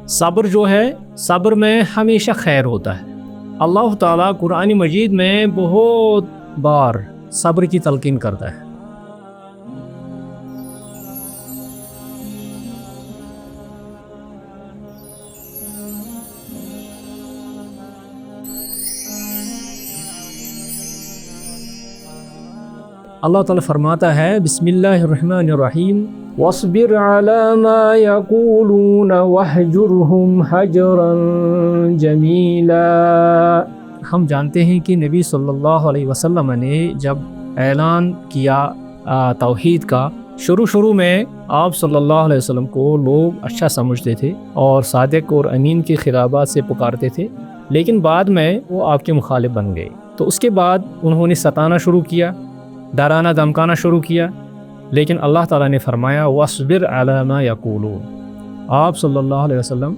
صبر جو ہے، صبر میں ہمیشہ خیر ہوتا ہے۔ اللہ تعالیٰ قرآن مجید میں بہت بار صبر کی تلقین کرتا ہے۔ اللہ تعالیٰ فرماتا ہے بسم اللہ الرحمن الرحیم وَاصْبِرْ عَلَى مَا يَقُولُونَ وَاهْجُرْهُمْ حَجْرًا جَمِيلًا۔ ہم جانتے ہیں کہ نبی صلی اللہ علیہ وسلم نے جب اعلان کیا توحید کا، شروع میں آپ صلی اللہ علیہ وسلم کو لوگ اچھا سمجھتے تھے اور صادق اور امین کی خطابات سے پکارتے تھے، لیکن بعد میں وہ آپ کے مخالف بن گئے۔ تو اس کے بعد انہوں نے ستانا شروع کیا، ڈرانا دھمکانا شروع کیا، لیکن اللہ تعالیٰ نے فرمایا وَاصْبِرْ عَلَى مَا يَقُولُونَ۔ آپ صلی اللہ علیہ وسلم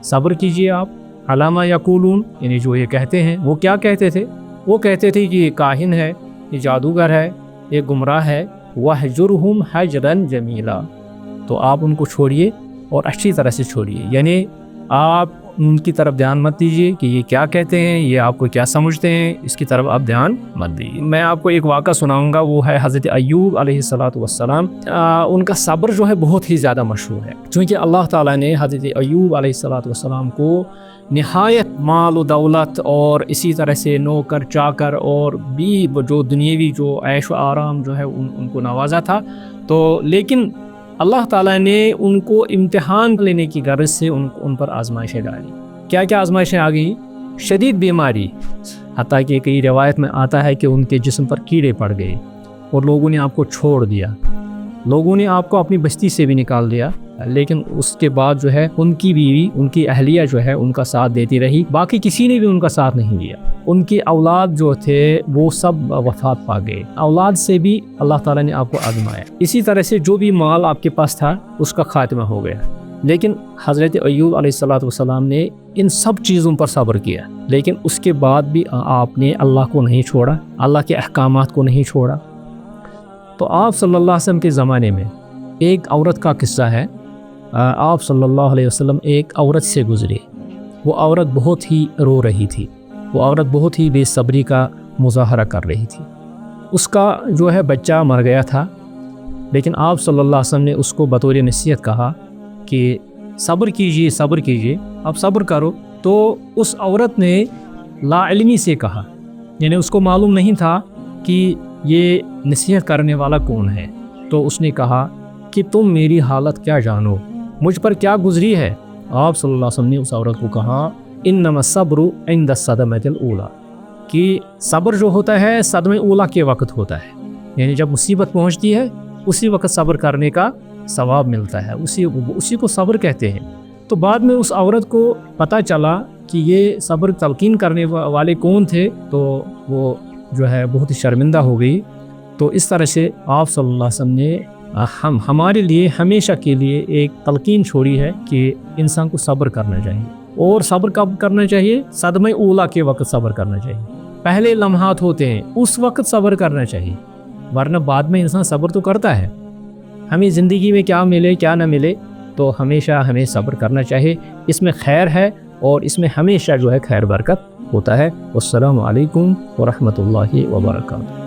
صبر کیجئے، آپ عَلَى مَا يَقُولُونَ، یعنی جو یہ کہتے ہیں۔ وہ کیا کہتے تھے؟ وہ کہتے تھے کہ یہ کاہن ہے، یہ جادوگر ہے، یہ گمراہ ہے۔ وَاهْجُرْهُمْ حَجْرًا جَمِيلًا، تو آپ ان کو چھوڑیے اور اچھی طرح سے چھوڑیے، یعنی آپ ان کی طرف دھیان مت دیجیے کہ یہ کیا کہتے ہیں، یہ آپ کو کیا سمجھتے ہیں، اس کی طرف آپ دھیان مت دیجیے۔ میں آپ کو ایک واقعہ سناؤں گا، وہ ہے حضرت ایوب علیہ السلام۔ ان کا صبر جو ہے بہت ہی زیادہ مشہور ہے، چونکہ اللہ تعالیٰ نے حضرت ایوب علیہ السلام کو نہایت مال و دولت اور اسی طرح سے نوکر چاکر اور بھی جو دنیاوی جو عیش و آرام جو ہے ان کو نوازا تھا۔ تو لیکن اللہ تعالیٰ نے ان کو امتحان لینے کی غرض سے ان پر آزمائشیں ڈالی۔ کیا آزمائشیں آ گئی؟ شدید بیماری، حتیٰ کہ کئی روایت میں آتا ہے کہ ان کے جسم پر کیڑے پڑ گئے اور لوگوں نے آپ کو چھوڑ دیا، لوگوں نے آپ کو اپنی بستی سے بھی نکال دیا، لیکن اس کے بعد جو ہے ان کی بیوی، ان کی اہلیہ جو ہے ان کا ساتھ دیتی رہی، باقی کسی نے بھی ان کا ساتھ نہیں دیا۔ ان کی اولاد جو تھے وہ سب وفات پا گئے، اولاد سے بھی اللہ تعالیٰ نے آپ کو آزمایا۔ اسی طرح سے جو بھی مال آپ کے پاس تھا اس کا خاتمہ ہو گیا، لیکن حضرت ایوب علیہ السلام نے ان سب چیزوں پر صبر کیا، لیکن اس کے بعد بھی آپ نے اللہ کو نہیں چھوڑا، اللہ کے احکامات کو نہیں چھوڑا۔ تو آپ صلی اللہ علیہ وسلم کے زمانے میں ایک عورت کا قصہ ہے۔ آپ صلی اللہ علیہ وسلم ایک عورت سے گزرے، وہ عورت بہت ہی رو رہی تھی، وہ عورت بہت ہی بے صبری کا مظاہرہ کر رہی تھی۔ اس کا جو ہے بچہ مر گیا تھا، لیکن آپ صلی اللہ علیہ وسلم نے اس کو بطور نصیحت کہا کہ صبر کیجئے، آپ صبر کرو۔ تو اس عورت نے لا علمی سے کہا، یعنی اس کو معلوم نہیں تھا کہ یہ نصیحت کرنے والا کون ہے، تو اس نے کہا کہ تم میری حالت کیا جانو، مجھ پر کیا گزری ہے۔ آپ صلی اللہ علیہ وسلم نے اس عورت کو کہا انما الصبر عند الصدمۃ الاولی، کہ صبر جو ہوتا ہے صدمہ اولیٰ کے وقت ہوتا ہے، یعنی جب مصیبت پہنچتی ہے اسی وقت صبر کرنے کا ثواب ملتا ہے، اسی کو صبر کہتے ہیں۔ تو بعد میں اس عورت کو پتہ چلا کہ یہ صبر تلقین کرنے والے کون تھے، تو وہ جو ہے بہت ہی شرمندہ ہو گئی۔ تو اس طرح سے آپ صلی اللہ علیہ وسلم نے ہمارے لیے ہمیشہ کے لیے ایک تلقین چھوڑی ہے کہ انسان کو صبر کرنا چاہیے، اور صبر کب کرنا چاہیے؟ صدمہ اولیٰ کے وقت صبر کرنا چاہیے، پہلے لمحات ہوتے ہیں اس وقت صبر کرنا چاہیے، ورنہ بعد میں انسان صبر تو کرتا ہے۔ ہمیں زندگی میں کیا ملے کیا نہ ملے، تو ہمیشہ ہمیں صبر کرنا چاہیے، اس میں خیر ہے اور اس میں ہمیشہ جو ہے خیر برکت ہوتا ہے۔ والسلام علیکم ورحمۃ اللہ وبرکاتہ۔